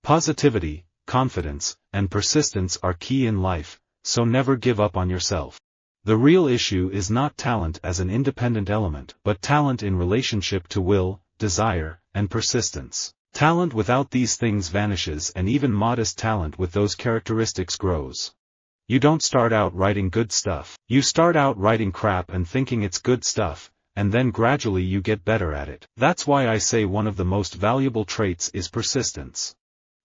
Positivity, confidence, and persistence are key in life, so never give up on yourself. The real issue is not talent as an independent element, but talent in relationship to will, desire, and persistence. Talent without these things vanishes, and even modest talent with those characteristics grows. You don't start out writing good stuff. You start out writing crap and thinking it's good stuff, and then gradually you get better at it. That's why I say one of the most valuable traits is persistence.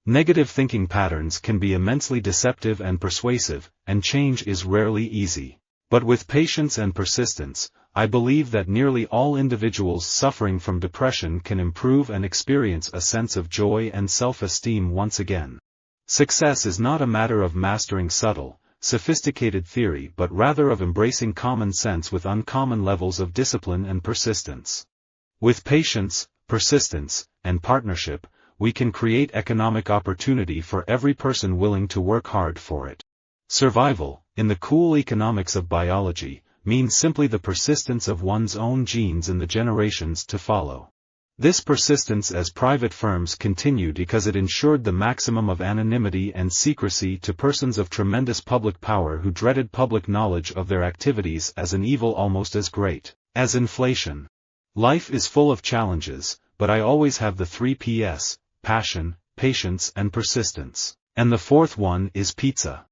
Negative thinking patterns can be immensely deceptive and persuasive, and change is rarely easy. But with patience and persistence, I believe that nearly all individuals suffering from depression can improve and experience a sense of joy and self-esteem once again. Success is not a matter of mastering subtle, sophisticated theory, but rather of embracing common sense with uncommon levels of discipline and persistence. With patience, persistence, and partnership, we can create economic opportunity for every person willing to work hard for it. Survival, in the cool economics of biology, means simply the persistence of one's own genes in the generations to follow. This persistence as private firms continued because it ensured the maximum of anonymity and secrecy to persons of tremendous public power who dreaded public knowledge of their activities as an evil almost as great as inflation. Life is full of challenges, but I always have the 3 Ps, passion, patience and persistence. And the fourth one is pizza.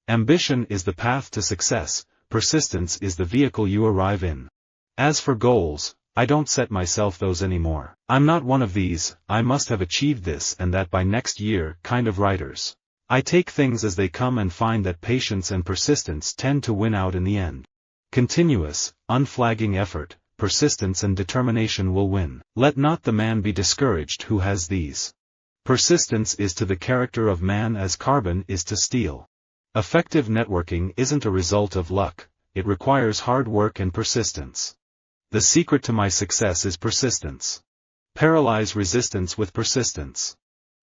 Ambition is the path to success, persistence is the vehicle you arrive in. As for goals, I don't set myself those anymore. I'm not one of these, I must have achieved this and that by next year, kind of writers. I take things as they come and find that patience and persistence tend to win out in the end. Continuous, unflagging effort, persistence and determination will win. Let not the man be discouraged who has these. Persistence is to the character of man as carbon is to steel. Effective networking isn't a result of luck, it requires hard work and persistence. The secret to my success is persistence. Paralyze resistance with persistence.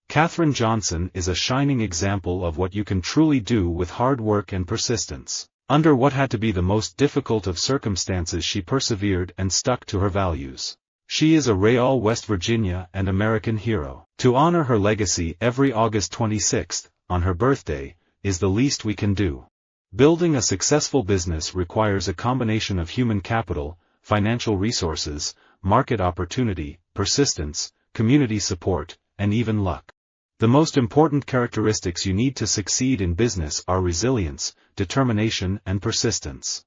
Katherine Johnson is a shining example of what you can truly do with hard work and persistence. Under what had to be the most difficult of circumstances, she persevered and stuck to her values. She is a Rayall, West Virginia and American hero. To honor her legacy every August 26th, on her birthday, is the least we can do. Building a successful business requires a combination of human capital, financial resources, market opportunity, persistence, community support, and even luck. The most important characteristics you need to succeed in business are resilience, determination, and persistence.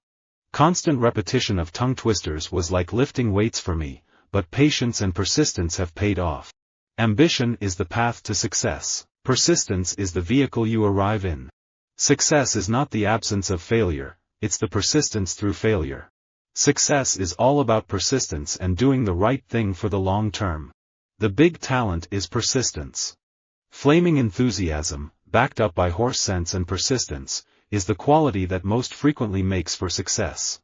Constant repetition of tongue twisters was like lifting weights for me, but patience and persistence have paid off. Ambition is the path to success. Persistence is the vehicle you arrive in. Success is not the absence of failure, it's the persistence through failure. Success is all about persistence and doing the right thing for the long term. The big talent is persistence. Flaming enthusiasm, backed up by horse sense and persistence, is the quality that most frequently makes for success.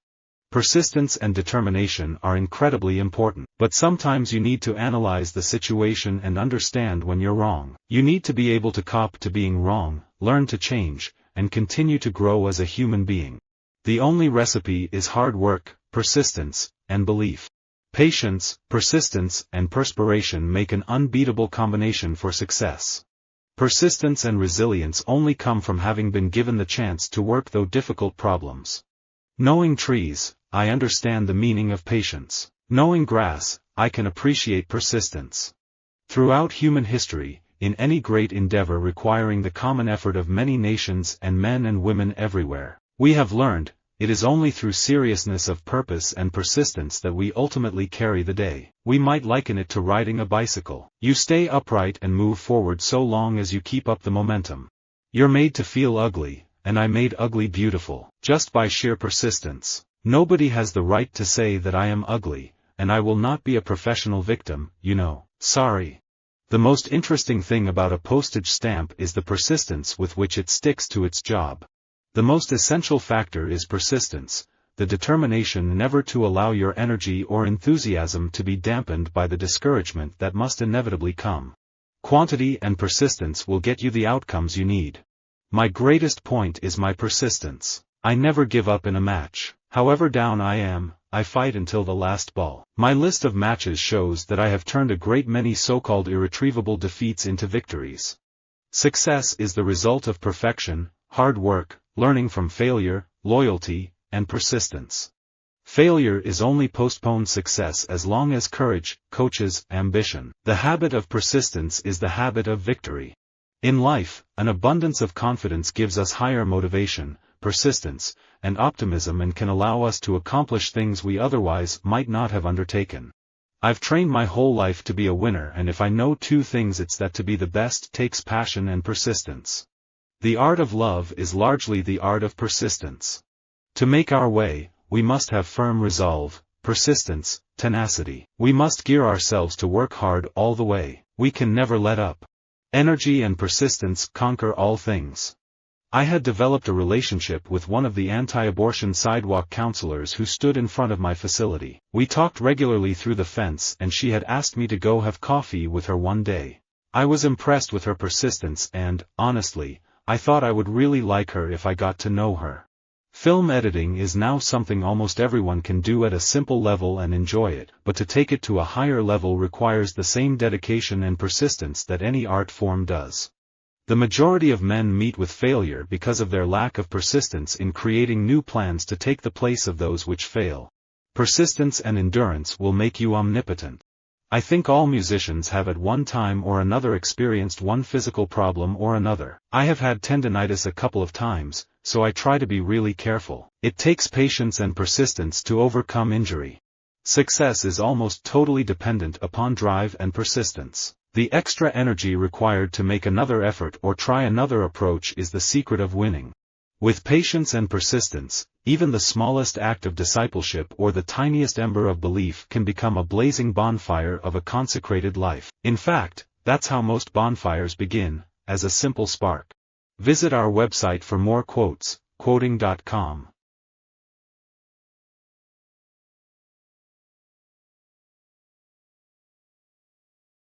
Persistence and determination are incredibly important, but sometimes you need to analyze the situation and understand when you're wrong. You need to be able to cop to being wrong, learn to change, and continue to grow as a human being. The only recipe is hard work, persistence, and belief. Patience, persistence, and perspiration make an unbeatable combination for success. Persistence and resilience only come from having been given the chance to work through difficult problems. Knowing trees, I understand the meaning of patience. Knowing grass, I can appreciate persistence. Throughout human history, in any great endeavor requiring the common effort of many nations and men and women everywhere, we have learned, it is only through seriousness of purpose and persistence that we ultimately carry the day. We might liken it to riding a bicycle. You stay upright and move forward so long as you keep up the momentum. You're made to feel ugly, and I made ugly beautiful, just by sheer persistence. Nobody has the right to say that I am ugly, and I will not be a professional victim, you know. Sorry. The most interesting thing about a postage stamp is the persistence with which it sticks to its job. The most essential factor is persistence, the determination never to allow your energy or enthusiasm to be dampened by the discouragement that must inevitably come. Quantity and persistence will get you the outcomes you need. My greatest point is my persistence. I never give up in a match. However down I am, I fight until the last ball. My list of matches shows that I have turned a great many so-called irretrievable defeats into victories. Success is the result of perfection, hard work, learning from failure, loyalty, and persistence. Failure is only postponed success as long as courage coaches ambition. The habit of persistence is the habit of victory. In life, an abundance of confidence gives us higher motivation, persistence, and optimism and can allow us to accomplish things we otherwise might not have undertaken. I've trained my whole life to be a winner, and if I know two things, it's that to be the best takes passion and persistence. The art of love is largely the art of persistence. To make our way, we must have firm resolve, persistence, tenacity. We must gear ourselves to work hard all the way. We can never let up. Energy and persistence conquer all things. I had developed a relationship with one of the anti-abortion sidewalk counselors who stood in front of my facility. We talked regularly through the fence, and she had asked me to go have coffee with her one day. I was impressed with her persistence and, honestly, I thought I would really like her if I got to know her. Film editing is now something almost everyone can do at a simple level and enjoy it, but to take it to a higher level requires the same dedication and persistence that any art form does. The majority of men meet with failure because of their lack of persistence in creating new plans to take the place of those which fail. Persistence and endurance will make you omnipotent. I think all musicians have at one time or another experienced one physical problem or another. I have had tendinitis a couple of times, so I try to be really careful. It takes patience and persistence to overcome injury. Success is almost totally dependent upon drive and persistence. The extra energy required to make another effort or try another approach is the secret of winning. With patience and persistence, even the smallest act of discipleship or the tiniest ember of belief can become a blazing bonfire of a consecrated life. In fact, that's how most bonfires begin, as a simple spark. Visit our website for more quotes, quoting.com.